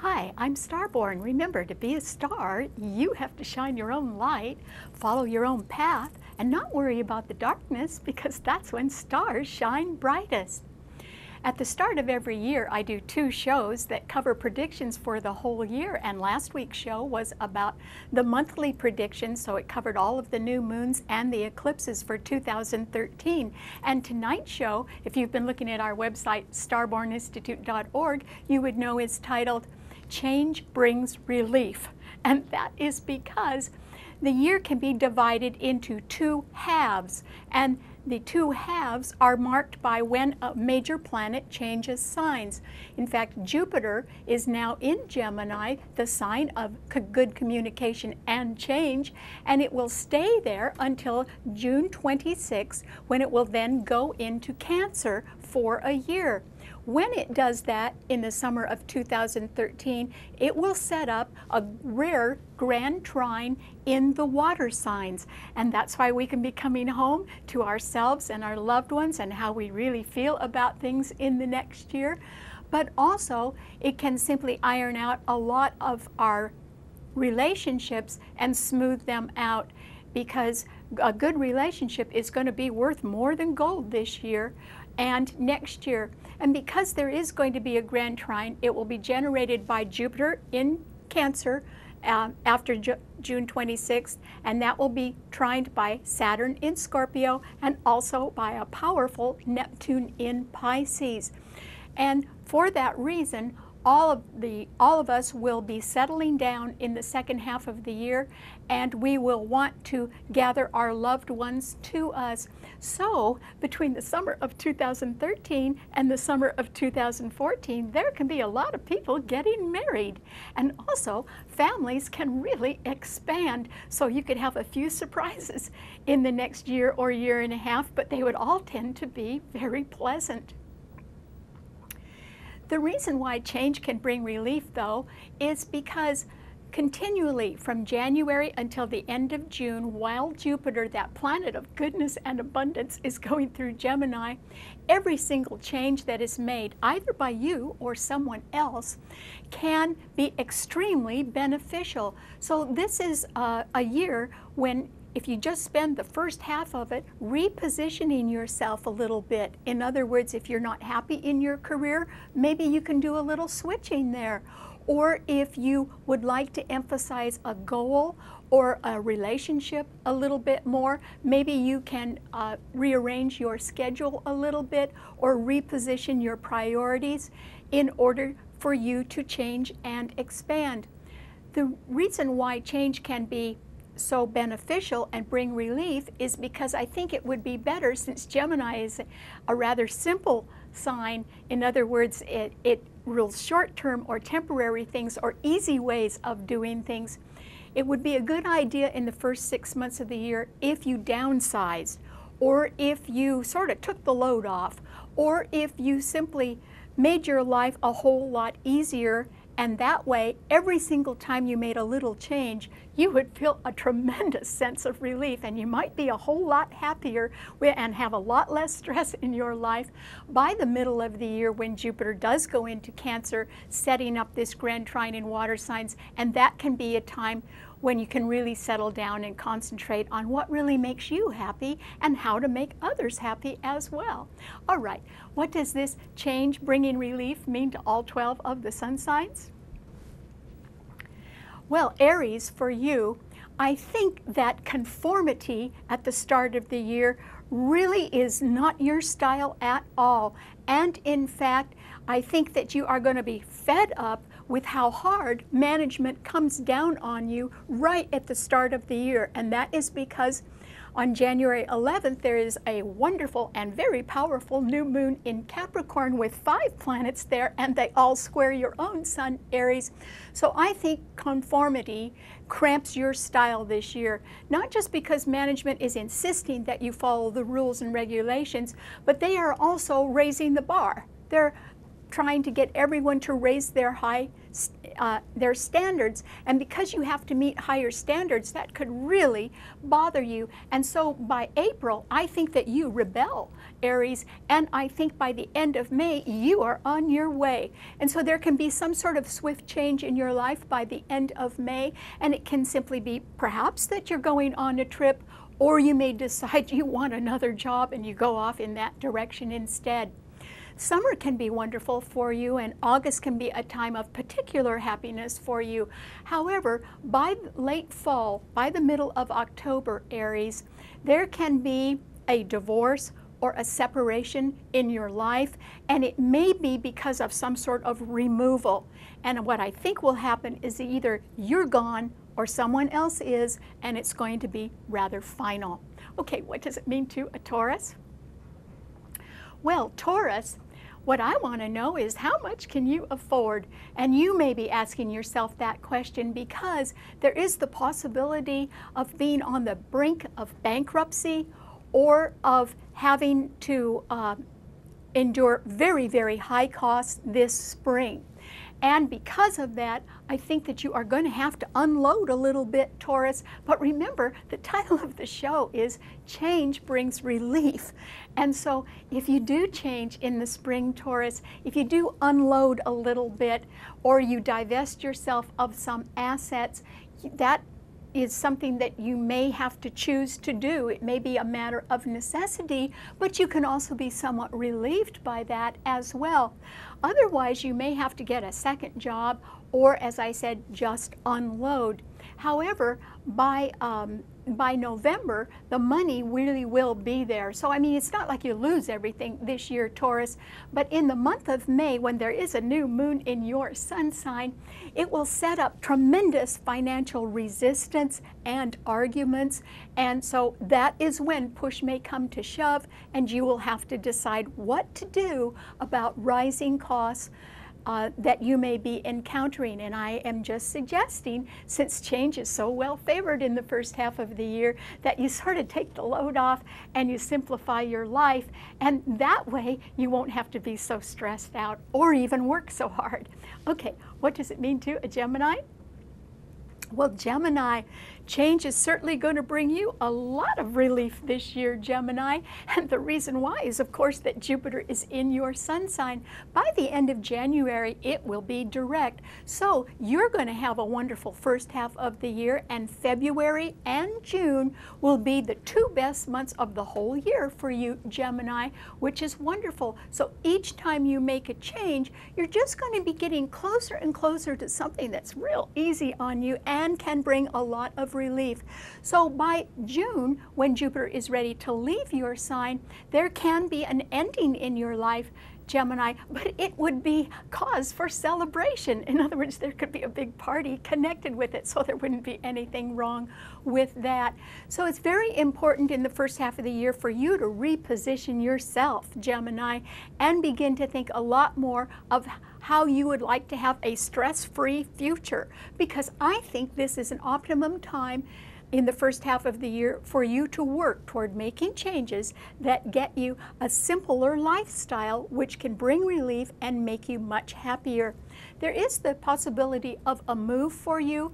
Hi, I'm Starborn. Remember, to be a star, you have to shine your own light, follow your own path, and not worry about the darkness, because that's when stars shine brightest. At the start of every year, I do 2 shows that cover predictions for the whole year, and last week's show was about the monthly predictions, so it covered all of the new moons and the eclipses for 2013. And tonight's show, if you've been looking at our website, starborninstitute.org, you would know is titled Change Brings Relief. And that is because the year can be divided into 2 halves, and the 2 halves are marked by when a major planet changes signs. In fact, Jupiter is now in Gemini, the sign of good communication and change, and it will stay there until June 26, when it will then go into Cancer for a year. When it does that in the summer of 2013, it will set up a rare grand trine in the water signs. And that's why we can be coming home to ourselves and our loved ones and how we really feel about things in the next year. But also, it can simply iron out a lot of our relationships and smooth them out, because a good relationship is going to be worth more than gold this year and next year. And because there is going to be a grand trine, it will be generated by Jupiter in Cancer after June 26th, and that will be trined by Saturn in Scorpio and also by a powerful Neptune in Pisces. And for that reason, all of us will be settling down in the second half of the year, and we will want to gather our loved ones to us. So between the summer of 2013 and the summer of 2014, there can be a lot of people getting married. And also, families can really expand, so you could have a few surprises in the next year or year and a half, but they would all tend to be very pleasant. The reason why change can bring relief, though, is because continually from January until the end of June, while Jupiter, that planet of goodness and abundance, is going through Gemini, every single change that is made, either by you or someone else, can be extremely beneficial. So this is a year when, if you just spend the first half of it repositioning yourself a little bit. In other words, if you're not happy in your career, maybe you can do a little switching there. Or if you would like to emphasize a goal or a relationship a little bit more, maybe you can rearrange your schedule a little bit or reposition your priorities in order for you to change and expand. The reason why change can be so beneficial and bring relief is because I think it would be better, since Gemini is a rather simple sign. In other words, it rules short-term or temporary things or easy ways of doing things. It would be a good idea in the first 6 months of the year if you downsized, or if you sort of took the load off, or if you simply made your life a whole lot easier. And that way, every single time you made a little change, you would feel a tremendous sense of relief, and you might be a whole lot happier and have a lot less stress in your life by the middle of the year, when Jupiter does go into Cancer, setting up this grand trine in water signs. And that can be a time when you can really settle down and concentrate on what really makes you happy and how to make others happy as well. All right, what does this change bringing relief mean to all 12 of the sun signs? Well, Aries, for you, I think that conformity at the start of the year really is not your style at all. And in fact, I think that you are going to be fed up with how hard management comes down on you right at the start of the year. And that is because on January 11th, there is a wonderful and very powerful new moon in Capricorn with 5 planets there, and they all square your own sun, Aries. So I think conformity cramps your style this year, not just because management is insisting that you follow the rules and regulations, but they are also raising the bar. They're trying to get everyone to raise their standards, and because you have to meet higher standards, that could really bother you. And so by April, I think that you rebel Aries, and I think by the end of May, you are on your way. And so there can be some sort of swift change in your life by the end of May, and it can simply be perhaps that you're going on a trip, or you may decide you want another job and you go off in that direction instead. Summer can be wonderful for you, and August can be a time of particular happiness for you. However, by late fall, by the middle of October, Aries, there can be a divorce or a separation in your life, and it may be because of some sort of removal. And what I think will happen is either you're gone or someone else is, and it's going to be rather final. Okay, what does it mean to a Taurus? Well, Taurus, what I want to know is how much can you afford? And you may be asking yourself that question because there is the possibility of being on the brink of bankruptcy or of having to endure very, very high costs this spring. And because of that, I think that you are going to have to unload a little bit, Taurus. But remember, the title of the show is Change Brings Relief. And so if you do change in the spring, Taurus, if you do unload a little bit, or you divest yourself of some assets, that is something that you may have to choose to do. It may be a matter of necessity, but you can also be somewhat relieved by that as well. Otherwise, you may have to get a second job, or as I said, just unload. However, by November, the money really will be there. So, I mean, it's not like you lose everything this year, Taurus, but in the month of May, when there is a new moon in your sun sign, it will set up tremendous financial resistance and arguments. And so that is when push may come to shove, and you will have to decide what to do about rising costs that you may be encountering. And I am just suggesting, since change is so well favored in the first half of the year, that you sort of take the load off and you simplify your life, and that way you won't have to be so stressed out or even work so hard. Okay, what does it mean to a Gemini? Well, Gemini, change is certainly going to bring you a lot of relief this year, Gemini. And the reason why is, of course, that Jupiter is in your sun sign. By the end of January, it will be direct. So you're going to have a wonderful first half of the year, and February and June will be the two best months of the whole year for you, Gemini, which is wonderful. So each time you make a change, you're just going to be getting closer and closer to something that's real easy on you and can bring a lot of relief. So by June, when Jupiter is ready to leave your sign, there can be an ending in your life, Gemini, but it would be cause for celebration. In other words, there could be a big party connected with it, so there wouldn't be anything wrong with that. So it's very important in the first half of the year for you to reposition yourself, Gemini, and begin to think a lot more of how you would like to have a stress-free future, because I think this is an optimum time in the first half of the year for you to work toward making changes that get you a simpler lifestyle, which can bring relief and make you much happier. There is the possibility of a move for you,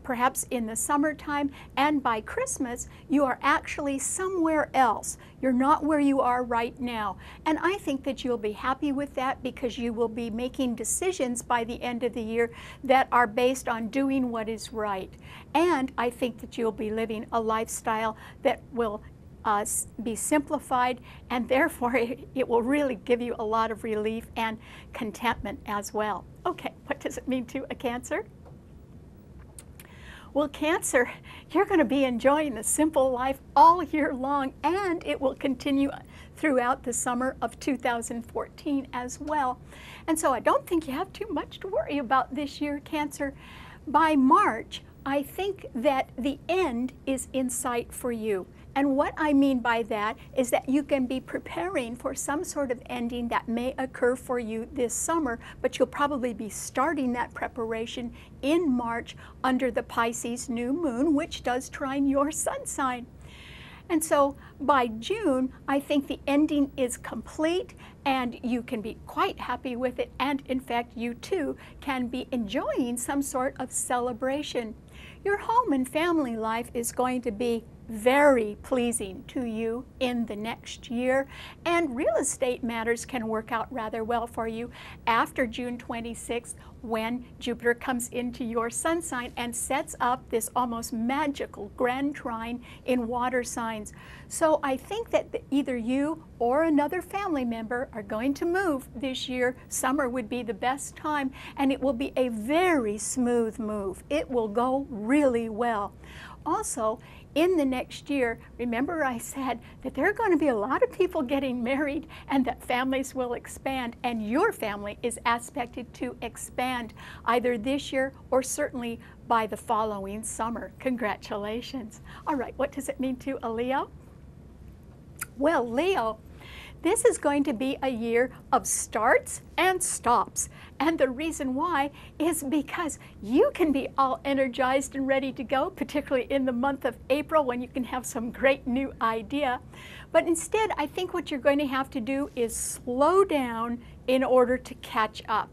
perhaps in the summertime, and by Christmas you are actually somewhere else. You're not where you are right now. And I think that you'll be happy with that, because you will be making decisions by the end of the year that are based on doing what is right. And I think that you'll be living a lifestyle that will be simplified, and therefore it will really give you a lot of relief and contentment as well. Okay, what does it mean to a Cancer? Well, Cancer, you're going to be enjoying the simple life all year long, and it will continue throughout the summer of 2014 as well. And so I don't think you have too much to worry about this year, Cancer. By March, I think that the end is in sight for you. And what I mean by that is that you can be preparing for some sort of ending that may occur for you this summer, but you'll probably be starting that preparation in March under the Pisces new moon, which does trine your sun sign. And so by June, I think the ending is complete, and you can be quite happy with it. And in fact, you too can be enjoying some sort of celebration. Your home and family life is going to be very pleasing to you in the next year, and real estate matters can work out rather well for you after June 26th, when Jupiter comes into your sun sign and sets up this almost magical grand trine in water signs. So I think that either you or another family member are going to move this year. Summer would be the best time, and it will be a very smooth move. It will go really well. Also, in the next year, remember I said that there are going to be a lot of people getting married and that families will expand, and your family is aspected to expand either this year or certainly by the following summer. Congratulations. All right, what does it mean to a Leo? Well, Leo, this is going to be a year of starts and stops. And the reason why is because you can be all energized and ready to go, particularly in the month of April when you can have some great new idea. But instead, I think what you're going to have to do is slow down in order to catch up.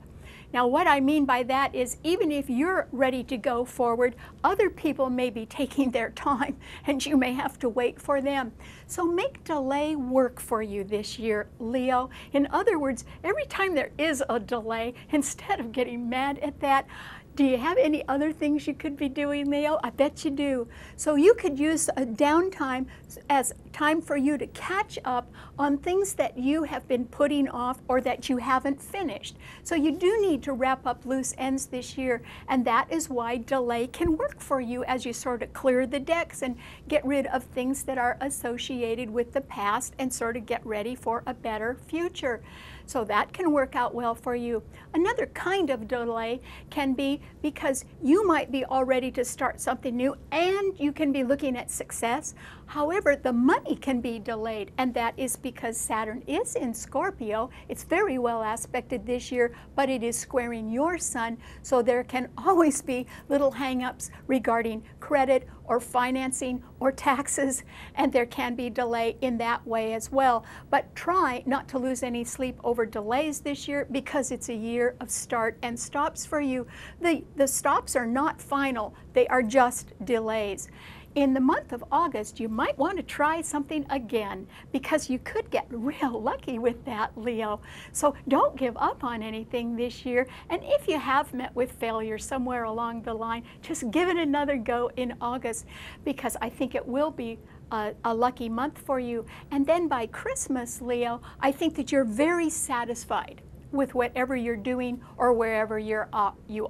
Now, what I mean by that is even if you're ready to go forward, other people may be taking their time and you may have to wait for them. So make delay work for you this year, Leo. In other words, every time there is a delay, instead of getting mad at that, do you have any other things you could be doing, Leo? I bet you do. So you could use a downtime as time for you to catch up on things that you have been putting off or that you haven't finished. So you do need to wrap up loose ends this year, and that is why delay can work for you as you sort of clear the decks and get rid of things that are associated with the past and sort of get ready for a better future. So that can work out well for you. Another kind of delay can be because you might be all ready to start something new and you can be looking at success. However, the money can be delayed, and that is because Saturn is in Scorpio. It's very well aspected this year, but it is squaring your sun, so there can always be little hang-ups regarding credit or financing or taxes, and there can be delay in that way as well. But try not to lose any sleep over delays this year, because it's a year of start and stops for you. The stops are not final, they are just delays. In the month of August, you might want to try something again, because you could get real lucky with that, Leo. So don't give up on anything this year. And if you have met with failure somewhere along the line, just give it another go in August, because I think it will be a lucky month for you. And then by Christmas, Leo, I think that you're very satisfied with whatever you're doing or wherever you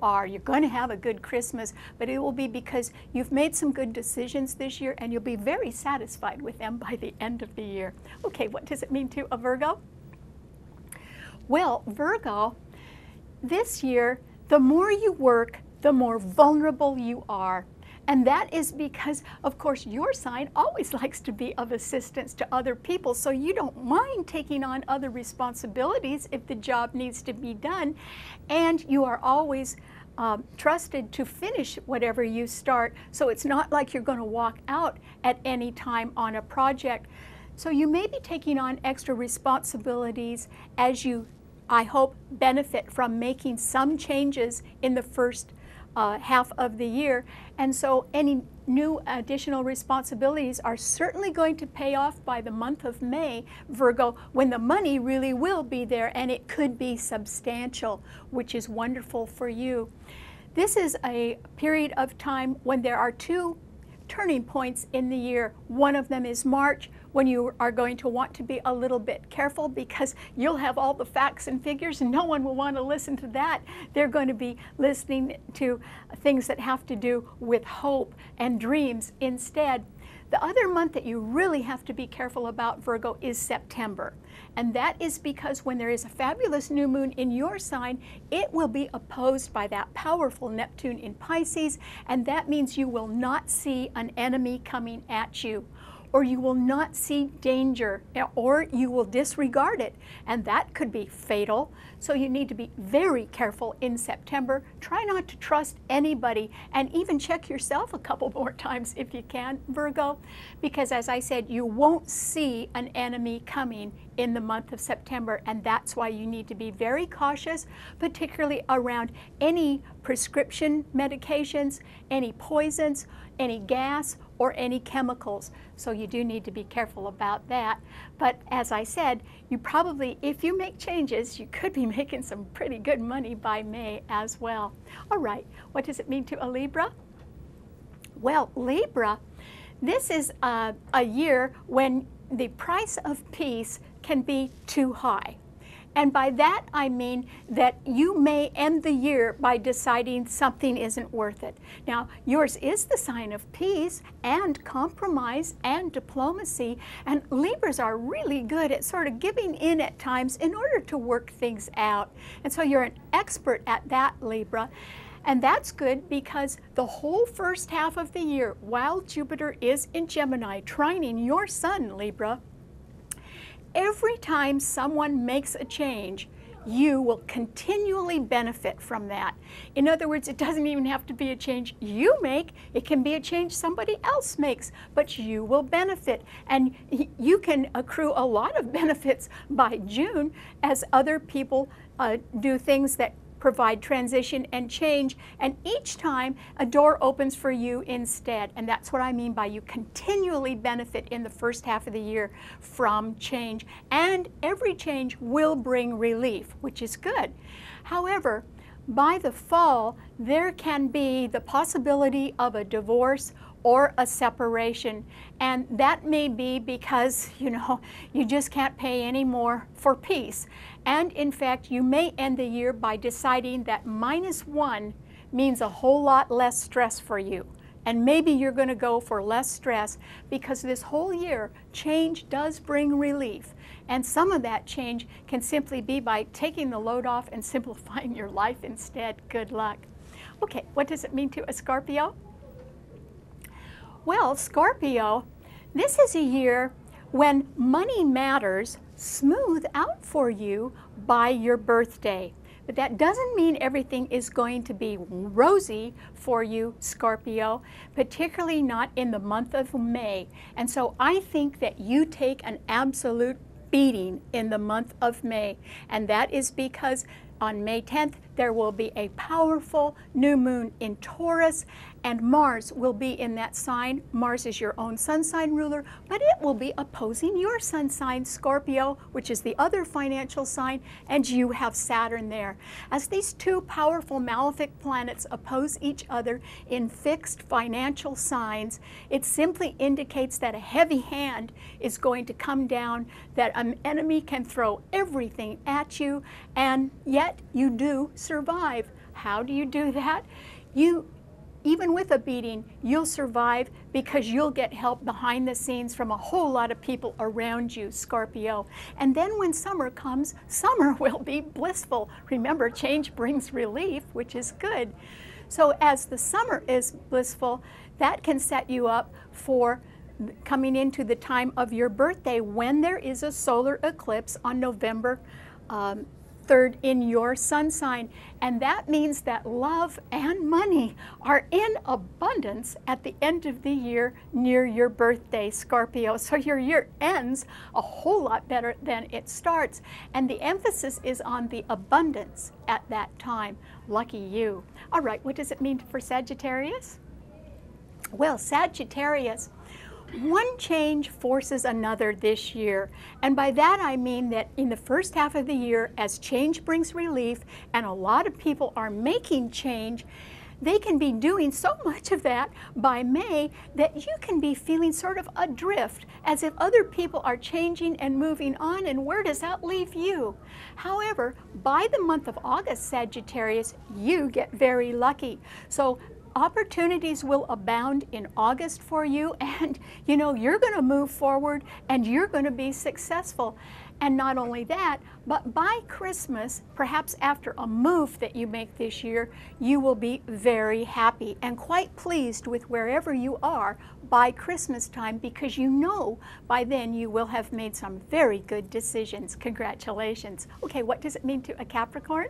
are. You're going to have a good Christmas, but it will be because you've made some good decisions this year, and you'll be very satisfied with them by the end of the year. Okay, what does it mean to a Virgo? Well, Virgo, this year, the more you work, the more vulnerable you are. And that is because, of course, your sign always likes to be of assistance to other people, so you don't mind taking on other responsibilities if the job needs to be done, and you are always trusted to finish whatever you start, so it's not like you're going to walk out at any time on a project. So you may be taking on extra responsibilities as you, I hope, benefit from making some changes in the first half of the year, and so any new additional responsibilities are certainly going to pay off by the month of May, Virgo, when the money really will be there, and it could be substantial, which is wonderful for you. This is a period of time when there are two turning points in the year. One of them is March, when you are going to want to be a little bit careful, because you'll have all the facts and figures and no one will want to listen to that. They're going to be listening to things that have to do with hope and dreams instead. The other month that you really have to be careful about, Virgo, is September. And that is because when there is a fabulous new moon in your sign, it will be opposed by that powerful Neptune in Pisces, and that means you will not see an enemy coming at you, or you will not see danger, or you will disregard it, and that could be fatal. So you need to be very careful in September. Try not to trust anybody, and even check yourself a couple more times if you can, Virgo, because as I said, you won't see an enemy coming in the month of September, and that's why you need to be very cautious, particularly around any prescription medications, any poisons, any gas, or any chemicals. So you do need to be careful about that. But as I said, you probably, if you make changes, you could be making some pretty good money by May as well. All right, what does it mean to a Libra? Well, Libra, this is a year when the price of peace can be too high. And by that I mean that you may end the year by deciding something isn't worth it. Now, yours is the sign of peace and compromise and diplomacy, and Libras are really good at sort of giving in at times in order to work things out. And so you're an expert at that, Libra. And that's good because the whole first half of the year, while Jupiter is in Gemini, trining your sun, Libra, every time someone makes a change, you will continually benefit from that. In other words, it doesn't even have to be a change you make. It can be a change somebody else makes, but you will benefit. And you can accrue a lot of benefits by June as other people do things that provide transition and change, and each time a door opens for you instead. And that's what I mean by you continually benefit in the first half of the year from change, and every change will bring relief, which is good. However, by the fall, there can be the possibility of a divorce or a separation, and that may be because, you know, you just can't pay any more for peace. And in fact, you may end the year by deciding that -1 means a whole lot less stress for you. And maybe you're going to go for less stress because this whole year, change does bring relief. And some of that change can simply be by taking the load off and simplifying your life instead. Good luck. Okay, what does it mean to a Scorpio? Well, Scorpio, this is a year when money matters smooth out for you by your birthday. But that doesn't mean everything is going to be rosy for you, Scorpio, particularly not in the month of May. And so I think that you take an absolute beating in the month of May. And that is because on May 10th, there will be a powerful new moon in Taurus, and Mars will be in that sign. Mars is your own sun sign ruler, but it will be opposing your sun sign, Scorpio, which is the other financial sign, and you have Saturn there. As these two powerful malefic planets oppose each other in fixed financial signs, it simply indicates that a heavy hand is going to come down, that an enemy can throw everything at you, and yet you do survive. How do you do that? Even with a beating, you'll survive because you'll get help behind the scenes from a whole lot of people around you, Scorpio. And then when summer comes, summer will be blissful. Remember, change brings relief, which is good. So as the summer is blissful, that can set you up for coming into the time of your birthday when there is a solar eclipse on November 3rd in your sun sign. And that means that love and money are in abundance at the end of the year near your birthday, Scorpio. So your year ends a whole lot better than it starts. And the emphasis is on the abundance at that time. Lucky you. All right, what does it mean for Sagittarius? Well, Sagittarius, one change forces another this year. And by that I mean that in the first half of the year, as change brings relief and a lot of people are making change, they can be doing so much of that by May that you can be feeling sort of adrift, as if other people are changing and moving on, and where does that leave you? However, by the month of August, Sagittarius, you get very lucky. So opportunities will abound in August for you, and you know, you're going to move forward and you're going to be successful. And not only that, but by Christmas, perhaps after a move that you make this year, you will be very happy and quite pleased with wherever you are by Christmas time, because you know by then you will have made some very good decisions. Congratulations. Okay, what does it mean to a Capricorn?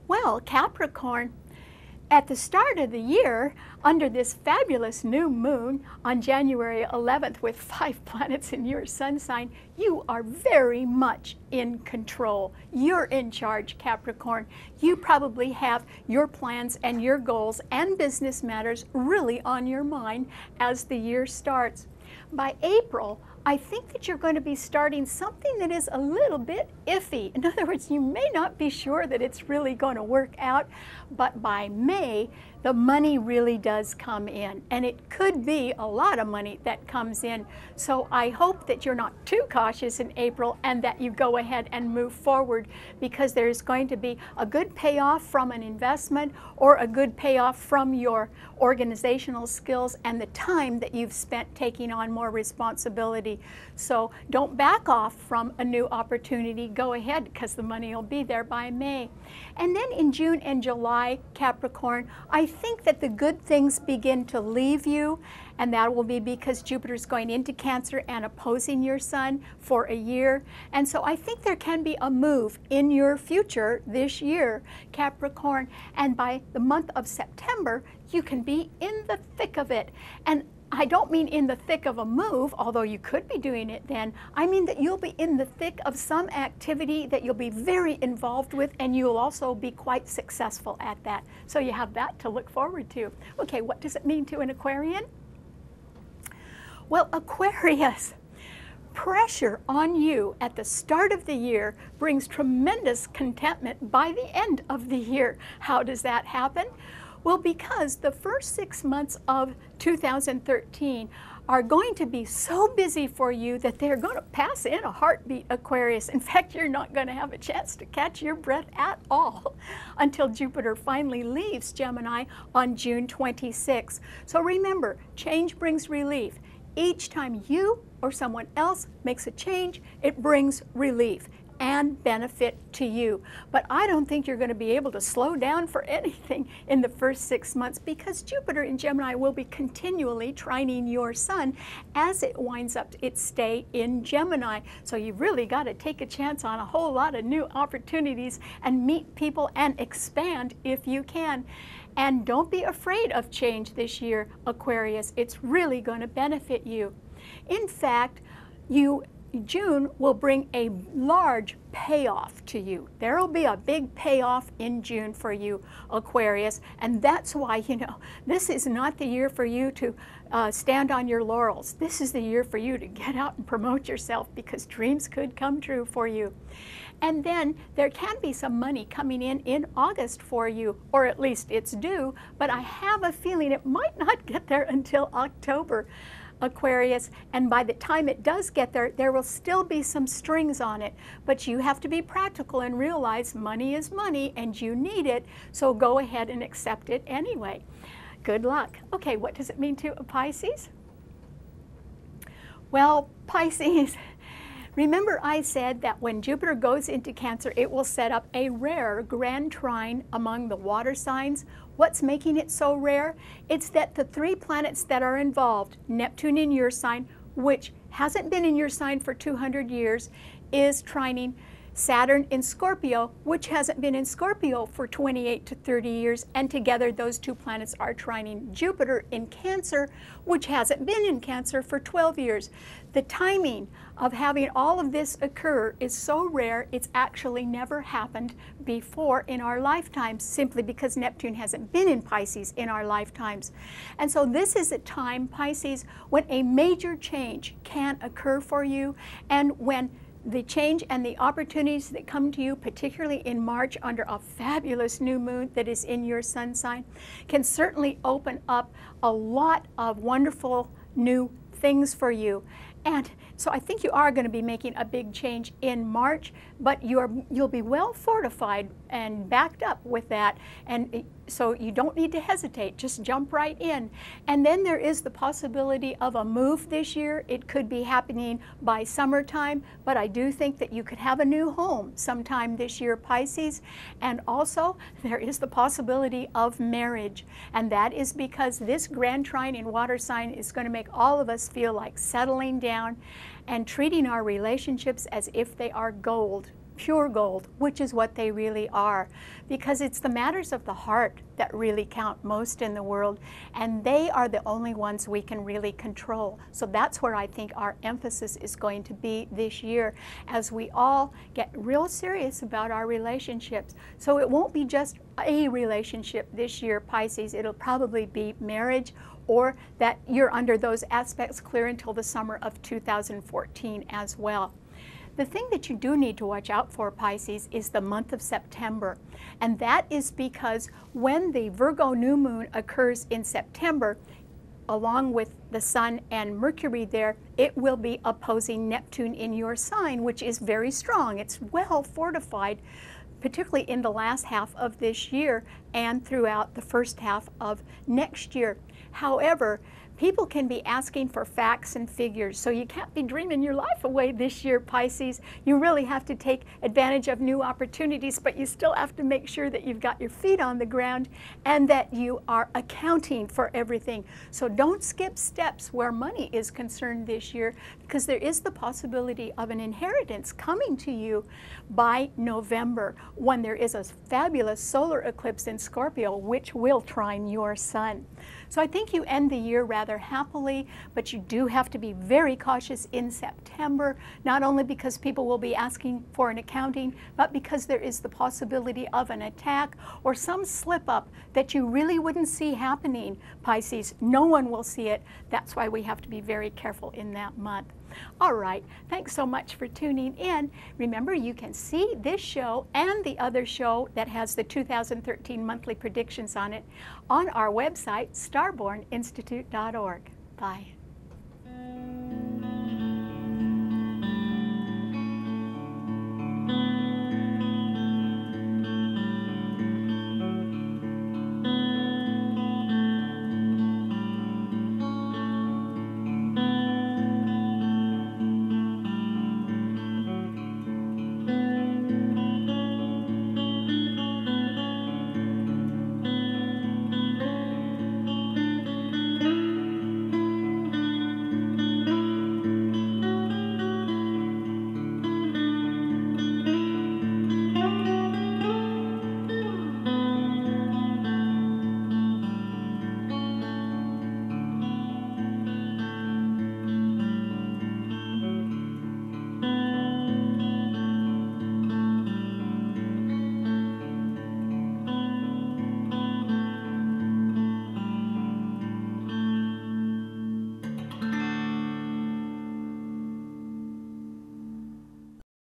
Well, Capricorn, At the start of the year, under this fabulous new moon on January 11th with 5 planets in your sun sign, you are very much in control. You're in charge, Capricorn. You probably have your plans and your goals and business matters really on your mind as the year starts. By April, I think that you're going to be starting something that is a little bit iffy. In other words, you may not be sure that it's really going to work out, but by May, the money really does come in, and it could be a lot of money that comes in. So I hope that you're not too cautious in April and that you go ahead and move forward, because there's going to be a good payoff from an investment or a good payoff from your organizational skills and the time that you've spent taking on more responsibility. So don't back off from a new opportunity. Go ahead, because the money will be there by May. And then in June and July, Capricorn, I think that the good things begin to leave you, and that will be because Jupiter's going into Cancer and opposing your sun for a year. And so I think there can be a move in your future this year, Capricorn, and by the month of September, you can be in the thick of it. And I don't mean in the thick of a move, although you could be doing it then. I mean that you'll be in the thick of some activity that you'll be very involved with, and you'll also be quite successful at that. So you have that to look forward to. Okay, what does it mean to an Aquarian? Well, Aquarius, pressure on you at the start of the year brings tremendous contentment by the end of the year. How does that happen? Well, because the first 6 months of 2013 are going to be so busy for you that they're going to pass in a heartbeat, Aquarius. In fact, you're not going to have a chance to catch your breath at all until Jupiter finally leaves Gemini on June 26. So remember, change brings relief. Each time you or someone else makes a change, it brings relief and benefit to you. But I don't think you're going to be able to slow down for anything in the first 6 months, because Jupiter in Gemini will be continually trining your sun as it winds up its stay in Gemini. So you've really got to take a chance on a whole lot of new opportunities and meet people and expand if you can. And don't be afraid of change this year, Aquarius. It's really going to benefit you. In fact, June will bring a large payoff to you. There will be a big payoff in June for you, Aquarius, and that's why, this is not the year for you to stand on your laurels. This is the year for you to get out and promote yourself, because dreams could come true for you. And then there can be some money coming in August for you, or at least it's due, but I have a feeling it might not get there until October, Aquarius, and by the time it does get there, there will still be some strings on it. But you have to be practical and realize money is money and you need it, so go ahead and accept it anyway. Good luck. Okay, what does it mean to a Pisces? Well, Pisces, remember I said that when Jupiter goes into Cancer, it will set up a rare grand trine among the water signs. What's making it so rare? It's that the 3 planets that are involved, Neptune in your sign, which hasn't been in your sign for 200 years, is trining Saturn in Scorpio, which hasn't been in Scorpio for 28 to 30 years, and together those 2 planets are trining Jupiter in Cancer, which hasn't been in Cancer for 12 years. The timing of having all of this occur is so rare, it's actually never happened before in our lifetimes, simply because Neptune hasn't been in Pisces in our lifetimes. And so this is a time, Pisces, when a major change can occur for you, and when the change and the opportunities that come to you, particularly in March under a fabulous new moon that is in your sun sign, can certainly open up a lot of wonderful new things for you. And so I think you are going to be making a big change in March, but you'll be well fortified and backed up with that. And so you don't need to hesitate, just jump right in. And then there is the possibility of a move this year. It could be happening by summertime, but I do think that you could have a new home sometime this year, Pisces. And also there is the possibility of marriage. And that is because this grand trine in water sign is going to make all of us feel like settling down and treating our relationships as if they are gold. pure gold, which is what they really are, because it's the matters of the heart that really count most in the world, and they are the only ones we can really control. So that's where I think our emphasis is going to be this year, as we all get real serious about our relationships. So it won't be just a relationship this year, Pisces. It'll probably be marriage, or that you're under those aspects clear until the summer of 2014 as well. The thing that you do need to watch out for, Pisces, is the month of September. And that is because when the Virgo new moon occurs in September, along with the Sun and Mercury there, it will be opposing Neptune in your sign, which is very strong. It's well fortified, particularly in the last half of this year and throughout the first half of next year. However, people can be asking for facts and figures, so you can't be dreaming your life away this year, Pisces. You really have to take advantage of new opportunities, but you still have to make sure that you've got your feet on the ground and that you are accounting for everything. So don't skip steps where money is concerned this year, because there is the possibility of an inheritance coming to you by November, when there is a fabulous solar eclipse in Scorpio, which will trine your sun. So I think you end the year rather happily, but you do have to be very cautious in September, not only because people will be asking for an accounting, but because there is the possibility of an attack or some slip up that you really wouldn't see happening, Pisces. No one will see it. That's why we have to be very careful in that month. All right, thanks so much for tuning in. Remember, you can see this show and the other show that has the 2013 monthly predictions on it on our website, starborninstitute.org. Bye.